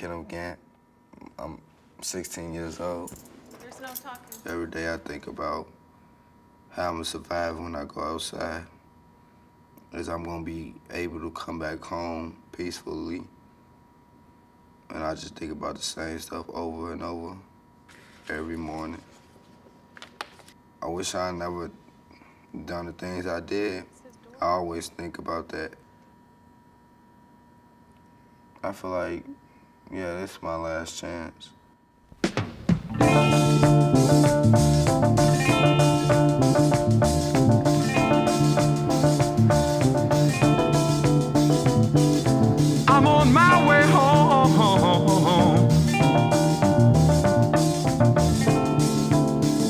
Kenneth Gant. I'm 16 years old. There's no talking. Every day I think about how I'm gonna survive when I go outside. Is I'm gonna be able to come back home peacefully. And I just think about the same stuff over and over every morning. I wish I never done the things I did. I always think about that. I feel like, yeah, this is my last chance. I'm on my way home.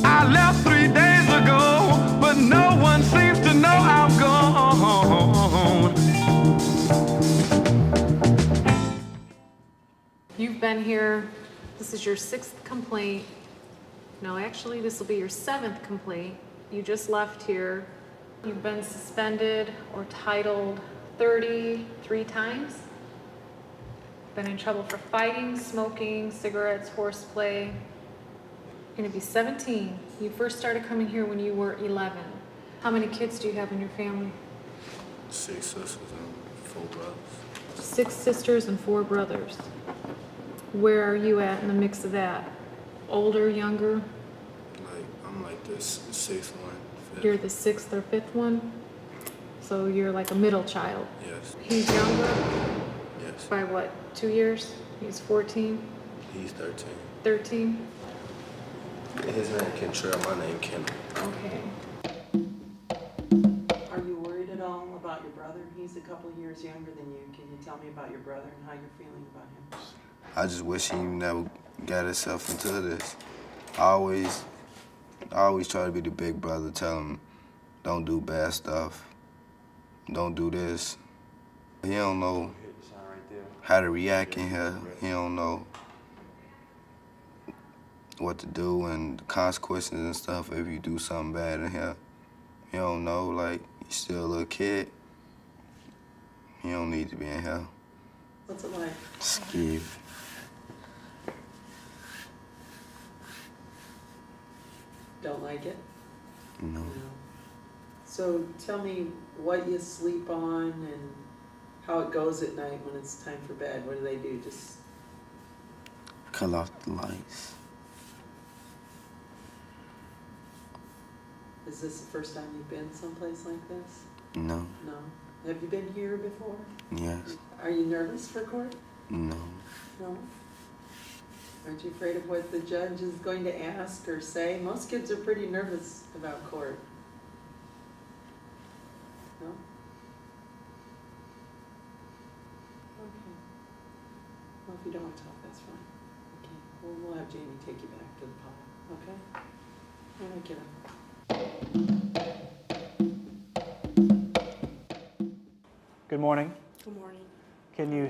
I left 3 days ago, but no one seems to know I'm gone. You've been here, this is your 6th complaint. No, actually, this will be your 7th complaint. You just left here. You've been suspended or titled 33 times. Been in trouble for fighting, smoking, cigarettes, horseplay. You're gonna be 17. You first started coming here when you were 11. How many kids do you have in your family? 6 sisters and 4 brothers. 6 sisters and 4 brothers. Where are you at in the mix of that? Older, younger? I'm like the 6th one, 5th. You're the 6th or 5th one? So you're like a middle child. Yes. He's younger Yes. by what, 2 years? He's 14, He's 13. 13? His name Kentrell, my name Kim. Okay. Are you worried at all about your brother? He's a couple of years younger than you. Can you tell me about your brother and how you're feeling about him? I just wish he never got himself into this. I always try to be the big brother, tell him, don't do bad stuff. Don't do this. He don't know how to react in here. He don't know what to do and the consequences and stuff if you do something bad in here. He don't know, like, he's still a little kid. He don't need to be in here. What's it like? Scary. Don't like it? No. No. So tell me what you sleep on and how it goes at night when it's time for bed. What do they do? Just Cut off the lights. is this the first time you've been someplace like this? No. No. Have you been here before? Yes. Are you nervous for court? No. No. Aren't you afraid of what the judge is going to ask or say? Most kids are pretty nervous about court. No? Okay. Well, if you don't want to talk, that's fine. Okay. Well, we'll have Jamie take you back to the pile, okay? All right, get up. Good morning. Good morning. Can you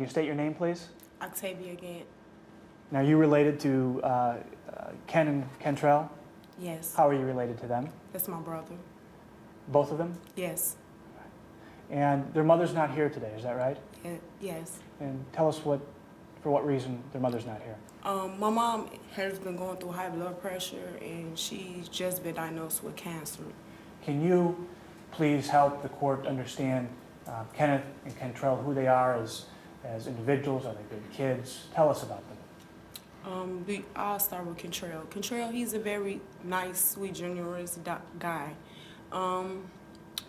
state your name, please? Octavia Gant. Now, you related to Ken and Kentrell? Yes. How are you related to them? That's my brother. Both of them? Yes. And their mother's not here today, is that right? Yes. And tell us for what reason their mother's not here. My mom has been going through high blood pressure and she's just been diagnosed with cancer. Can you please help the court understand Kenneth and Kentrell, who they are as individuals? Are they good kids? Tell us about them. I'll start with Kentrell. Kentrell, he's a very nice, sweet, generous guy.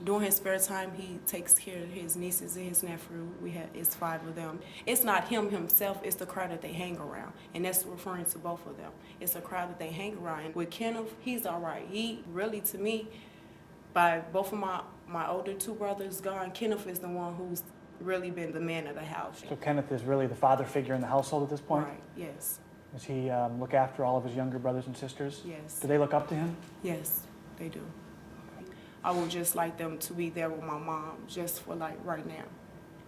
During his spare time, he takes care of his nieces and his nephew. It's 5 of them. It's not him himself, it's the crowd that they hang around. And that's referring to both of them. It's a crowd that they hang around. And with Kenneth, he's all right. He really, to me, by both of my older 2 brothers gone, Kenneth is the one who's really been the man of the house. So Kenneth is really the father figure in the household at this point? Right, yes. Does he look after all of his younger brothers and sisters? Yes. Do they look up to him? Yes, they do. I would just like them to be there with my mom, just for like right now.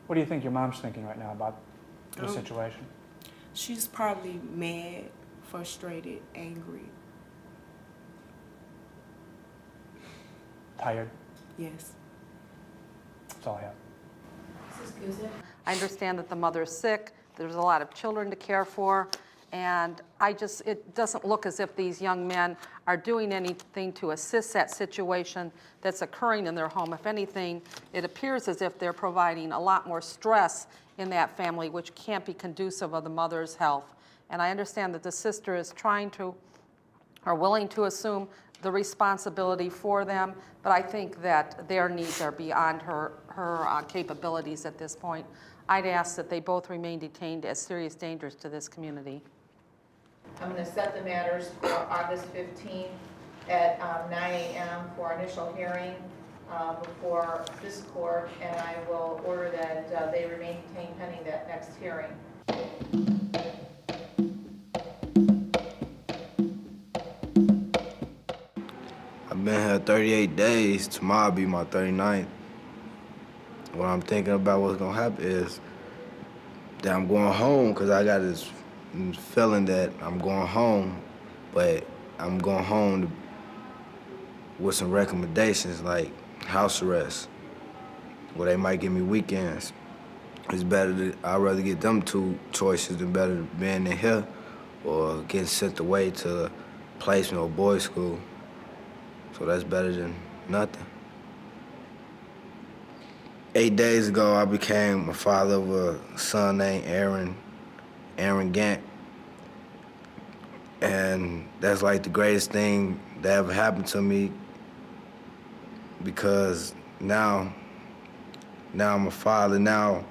What do you think your mom's thinking right now about the situation? She's probably mad, frustrated, angry. Tired? Yes. That's all I have. I understand that the mother is sick, There's a lot of children to care for. And it doesn't look as if these young men are doing anything to assist that situation that's occurring in their home. If anything, it appears as if they're providing a lot more stress in that family, which can't be conducive of the mother's health. And I understand that the sister is willing to assume the responsibility for them, but I think that their needs are beyond her capabilities at this point. I'd ask that they both remain detained as serious dangers to this community. I'm going to set the matters for August 15th at 9 a.m. for initial hearing before this court, and I will order that they remain detained pending that next hearing. I've been here 38 days. Tomorrow will be my 39th. What I'm thinking about what's gonna happen is that I'm going home because I got this feeling that I'm going home, but I'm going home with some recommendations like house arrest, where they might give me weekends. It's better I'd rather get them two choices than better being in here or getting sent away to placement or boys' school. So that's better than nothing. 8 days ago, I became a father of a son named Aaron Gant. And that's like the greatest thing that ever happened to me because now I'm a father. Now,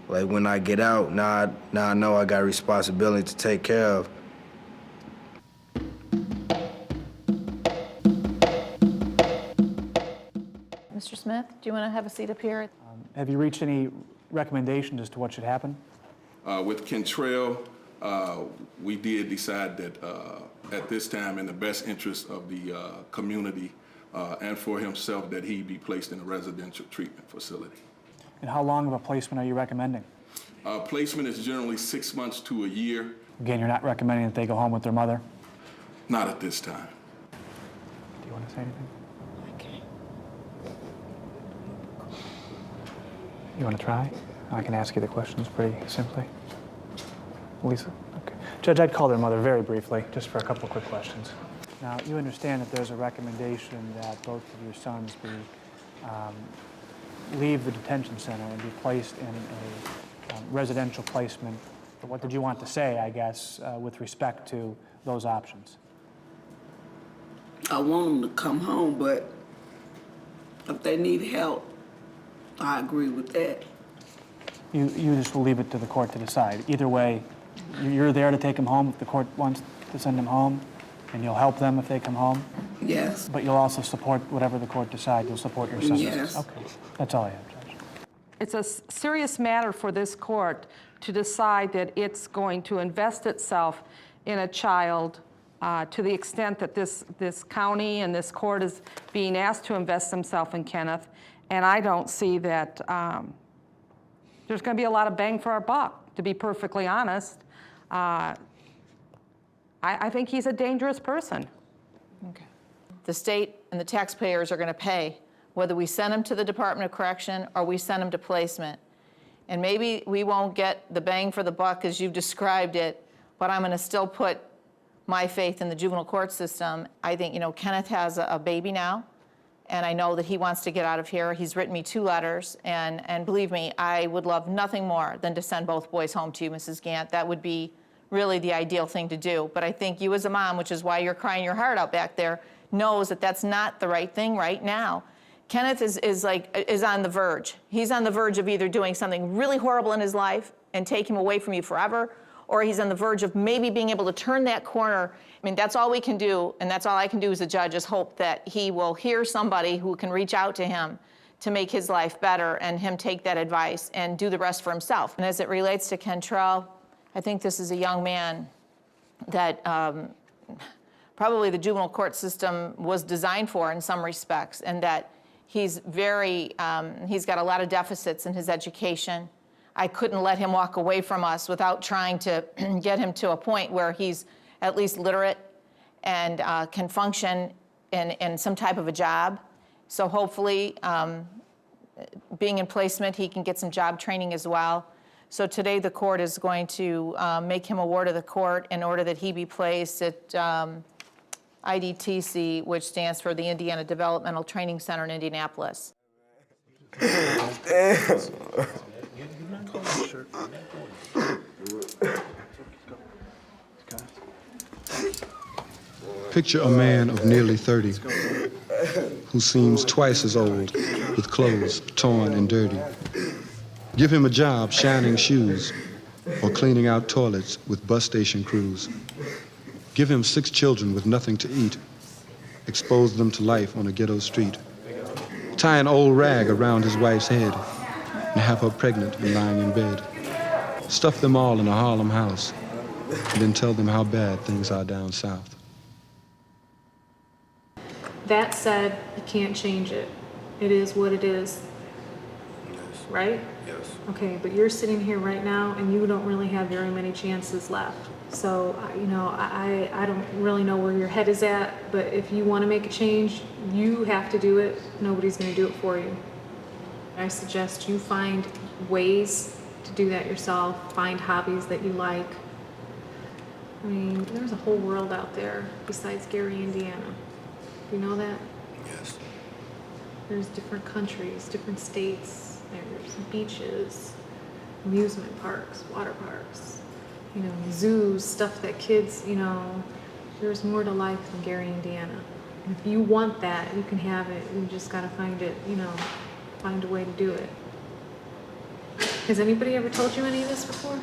like when I get out, now I know I got a responsibility to take care of. Mr. Smith, do you want to have a seat up here? Have you reached any recommendations as to what should happen? With Kentrell, we did decide that at this time, in the best interest of the community and for himself, that he be placed in a residential treatment facility. And how long of a placement are you recommending? Placement is generally 6 months to a year. Again, you're not recommending that they go home with their mother? Not at this time. Do you want to say anything? Okay. You want to try? I can ask you the questions pretty simply. Lisa? Okay. Judge, I'd call their mother very briefly, just for a couple quick questions. Now, you understand that there's a recommendation that both of your sons be leave the detention center and be placed in a residential placement. What did you want to say, I guess, with respect to those options? I want them to come home, but if they need help, I agree with that. You just will leave it to the court to decide. Either way, you're there to take them home if the court wants to send them home, and you'll help them if they come home? Yes. But you'll also support whatever the court decides. You'll support your sons? Yes. Okay. That's all I have, Judge. It's a serious matter for this court to decide that it's going to invest itself in a child to the extent that this county and this court is being asked to invest themselves in Kenneth. And I don't see that there's going to be a lot of bang for our buck, to be perfectly honest. I think he's a dangerous person. Okay. The state and the taxpayers are going to pay whether we send him to the Department of Correction or we send him to placement. And maybe we won't get the bang for the buck as you've described it, but I'm going to still put my faith in the juvenile court system. I think, Kenneth has a baby now, and I know that he wants to get out of here. He's written me 2 letters, and believe me, I would love nothing more than to send both boys home to you, Mrs. Gant. That would be really the ideal thing to do. But I think you as a mom, which is why you're crying your heart out back there, knows that that's not the right thing right now. Kenneth is on the verge. He's on the verge of either doing something really horrible in his life and take him away from you forever, or he's on the verge of maybe being able to turn that corner. I mean, that's all we can do, and that's all I can do as a judge, is hope that he will hear somebody who can reach out to him to make his life better and him take that advice and do the rest for himself. And as it relates to Kentrell, I think this is a young man that probably the juvenile court system was designed for in some respects, and that he's he's got a lot of deficits in his education. I couldn't let him walk away from us without trying to get him to a point where he's at least literate and can function in some type of a job. So hopefully, being in placement, he can get some job training as well. So today, the court is going to make him a ward of the court in order that he be placed at IDTC, which stands for the Indiana Developmental Training Center in Indianapolis. Picture a man of nearly 30 who seems twice as old, with clothes torn and dirty. Give him a job shining shoes or cleaning out toilets with bus station crews. Give him 6 children with nothing to eat. Expose them to life on a ghetto street. Tie an old rag around his wife's head and have her pregnant and lying in bed. Stuff them all in a Harlem house and then tell them how bad things are down south. That said, you can't change it. It is what it is, Yes. right? Yes. Okay, but you're sitting here right now and you don't really have very many chances left. So, you know, I don't really know where your head is at, but if you want to make a change, you have to do it. Nobody's going to do it for you. I suggest you find ways to do that yourself, find hobbies that you like. I mean, there's a whole world out there besides Gary, Indiana. You know that? Yes. There's different countries, different states, there's beaches, amusement parks, water parks, you know, zoos, stuff that kids, you know, there's more to life than Gary, Indiana. And if you want that, you can have it. You just gotta find it, you know, find a way to do it. Has anybody ever told you any of this before?